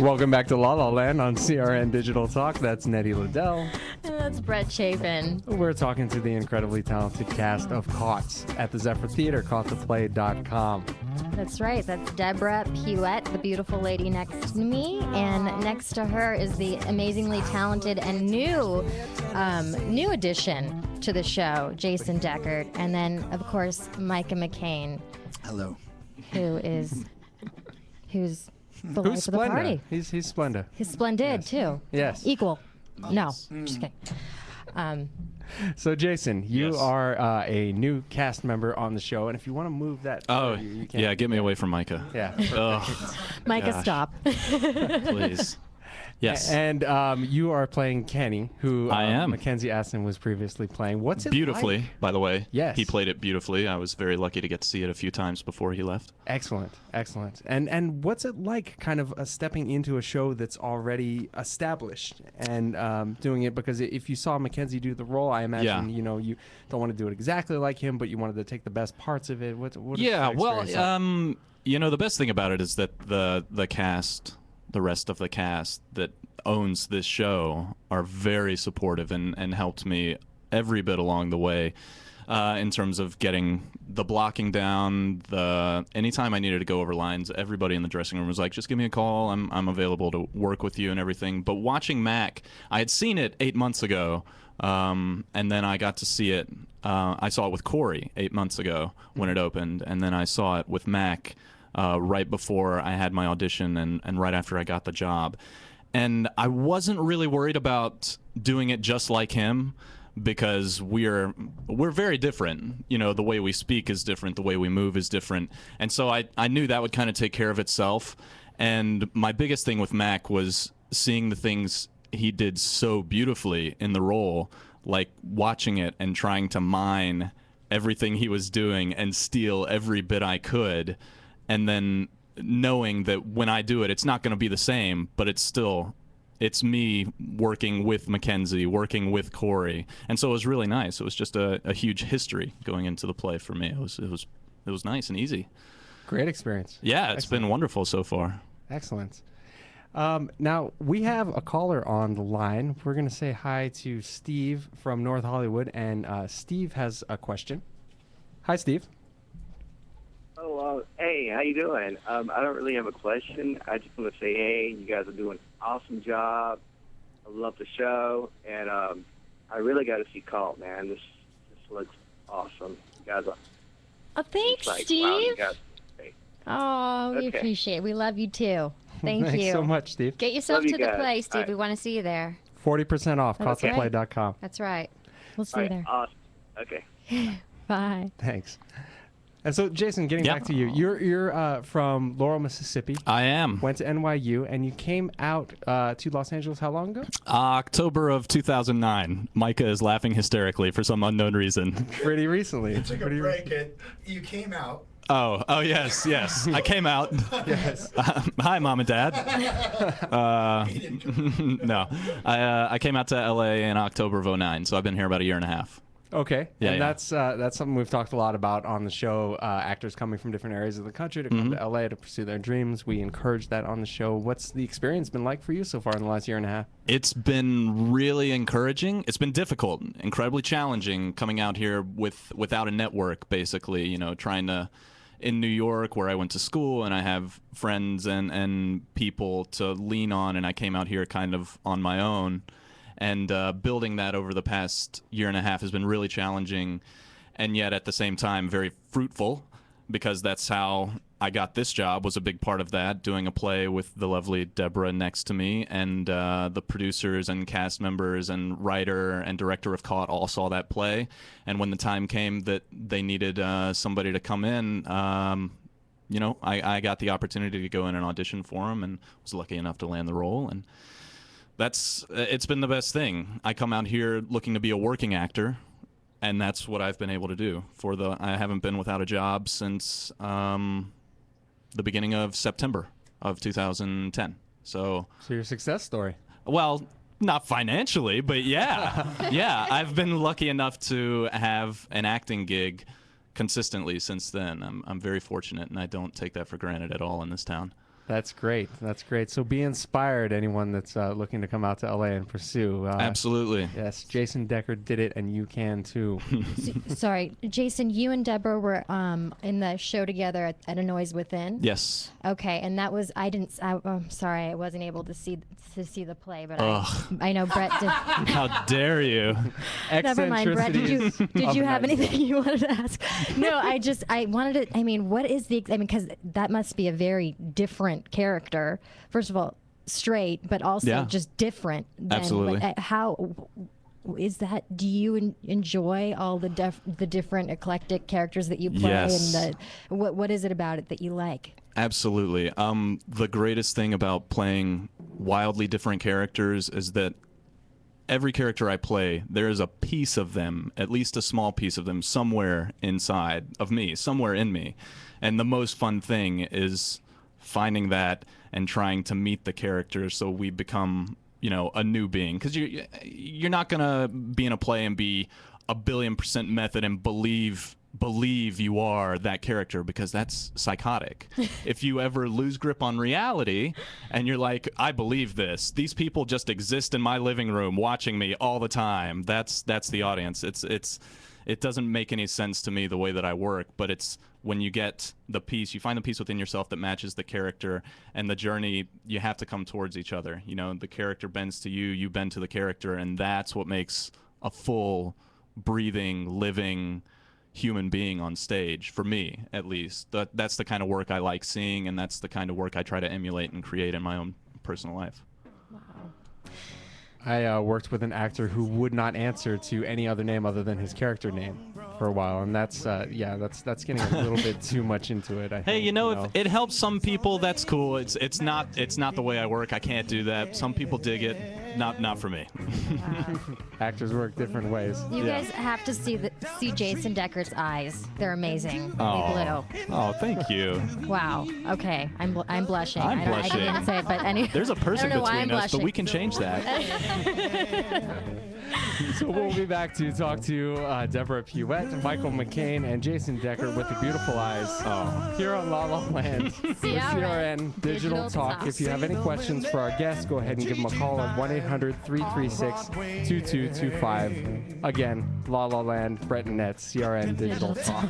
Welcome back to La La Land on CRN Digital Talk. That's Nettie Liddell. And that's Brett Chapin. We're talking to the incredibly talented cast of Caught at the Zephyr Theater, caughttoplay.com. That's right. That's Deborah, Puette, the beautiful lady next to me. And next to her is the amazingly talented and new addition to the show, Jason Dechert. And then, of course, Micah McCain. Hello. Who's the life of the party. He's Splenda. He's splendid, too. Yes. Equal. No, just kidding. So, Jason, you Yes. are a new cast member on the show, and if you want to move that... Oh, you can. yeah, get me away from Micah. Yeah. Oh, Micah, gosh. stop. please. Yes. And you are playing Kenny, who I am. Mackenzie Aston was previously playing. What's it Beautifully, like? by the way. Yes. He played it beautifully. I was very lucky to get to see it a few times before he left. Excellent, excellent. And what's it like kind of stepping into a show that's already established and doing it? Because if you saw Mackenzie do the role, I imagine, you know, you don't want to do it exactly like him, but you wanted to take the best parts of it. What is Yeah, that well, experience like? you know, the best thing about it is that the cast, the rest of the cast that owns this show are very supportive and helped me every bit along the way in terms of getting the blocking down. Anytime I needed to go over lines, everybody in the dressing room was like, just give me a call. I'm available to work with you and everything. But watching Mac, I had seen it 8 months ago, and then I got to see it. I saw it with Corey 8 months ago when it opened, and then I saw it with Mac right before I had my audition and right after I got the job. And I wasn't really worried about doing it just like him because we're very different. You know, the way we speak is different, the way we move is different. And so I knew that would kind of take care of itself. And my biggest thing with Mac was seeing the things he did so beautifully in the role, like watching it and trying to mine everything he was doing and steal every bit I could. And then knowing that when I do it, it's not going to be the same, but it's me working with Mackenzie, working with Corey. And so it was really nice. It was just a huge history going into the play for me. It was nice and easy. Great experience. Yeah, it's been wonderful so far. Excellent. Now, we have a caller on the line. We're going to say hi to Steve from North Hollywood, and Steve has a question. Hi, Steve. Oh, hey, how you doing? I don't really have a question. I just want to say, hey, you guys are doing an awesome job. I love the show, and I really got to see Cult, man. This looks awesome. You guys are Oh, thanks, like, Steve. wow, you guys are great. Oh, we Okay. appreciate it. We love you, too. Thank Thanks you. so much, Steve. Get yourself Love you to the guys. play, Steve. All right. We want to see you there. 40% off, That's right. caughttoplay.com. That's right. We'll see All you right, there. awesome. Okay. Bye. Thanks. And so, Jason, getting Yeah. back to you, you're from Laurel, Mississippi. I am. Went to NYU, and you came out to Los Angeles how long ago? October of 2009. Micah is laughing hysterically for some unknown reason. Pretty recently. Took a break and you came out. Oh, yes. I came out. Yes. Hi, Mom and Dad. No, I came out to LA in October of 2009, so I've been here about a year and a half. Okay. Yeah, And yeah. that's something we've talked a lot about on the show. Actors coming from different areas of the country to come to LA to pursue their dreams. We encourage that on the show. What's the experience been like for you so far in the last year and a half? It's been really encouraging. It's been difficult, incredibly challenging coming out here without a network, basically, you know, trying to, in New York where I went to school and I have friends and people to lean on, and I came out here kind of on my own. And building that over the past year and a half has been really challenging, and yet at the same time very fruitful, because that's how I got this job, was a big part of that, doing a play with the lovely Deborah next to me, and the producers and cast members and writer and director of Caught all saw that play. And when the time came that they needed somebody to come in, you know, I got the opportunity to go in and audition for him, and was lucky enough to land the role. And it's been the best thing. I come out here looking to be a working actor, and that's what I've been able to do. I haven't been without a job since the beginning of September of 2010. So your success story. Well, not financially, but yeah. Yeah, I've been lucky enough to have an acting gig consistently since then. I'm very fortunate, and I don't take that for granted at all in this town. That's great. That's great. So be inspired, anyone that's looking to come out to LA and pursue. Absolutely. Yes, Jason Dechert did it, and you can too. Sorry, Jason, you and Deborah were in the show together at A Noise Within. Yes. Okay, and that was I'm sorry, I wasn't able to see the play, but Ugh. I know Brett did. How dare you? Never mind, Brett. Did you have night. anything you wanted to ask? No, I wanted to. I mean, what is because that must be a very different character. First of all, straight, but also just different. Absolutely. How is that? Do you enjoy all the different eclectic characters that you play, Yes. and what is it about it that you like? Absolutely. The greatest thing about playing wildly different characters is that every character I play, there is a piece of them, at least a small piece of them, somewhere inside of me, somewhere in me. And the most fun thing is finding that and trying to meet the characters so we become, a new being. Because you're not going to be in a play and be 1,000,000,000% method and believe you are that character, because that's psychotic. If you ever lose grip on reality and you're like, I believe this, these people just exist in my living room watching me all the time, that's the audience. It doesn't make any sense to me the way that I work, but it's when you get the piece, you find the piece within yourself that matches the character, and the journey, you have to come towards each other. The character bends to you, you bend to the character, and that's what makes a full, breathing, living human being on stage, for me at least. That's the kind of work I like seeing, and that's the kind of work I try to emulate and create in my own personal life. I worked with an actor who would not answer to any other name other than his character name for a while, and that's getting a little bit too much into it. I think, if it helps some people, that's cool. It's not the way I work. I can't do that. Some people dig it. Not for me. Actors work different ways. You guys have to see Jason Dechert's eyes. They're amazing. Oh. Blue. Oh, thank you. Wow. Okay. I'm blushing. I'm blushing. I didn't say it, but There's a person I don't know why between I'm us, but blushing. we can change that. So we'll be back to talk to Deborah Puette, Michael McCain, and Jason Dechert with the beautiful eyes here on La La Land with CRN Digital Talk. If you have any questions for our guests, go ahead and give them a call at 1-800-336-2225. Again, La La Land, Brett and Nett, CRN Digital Talk.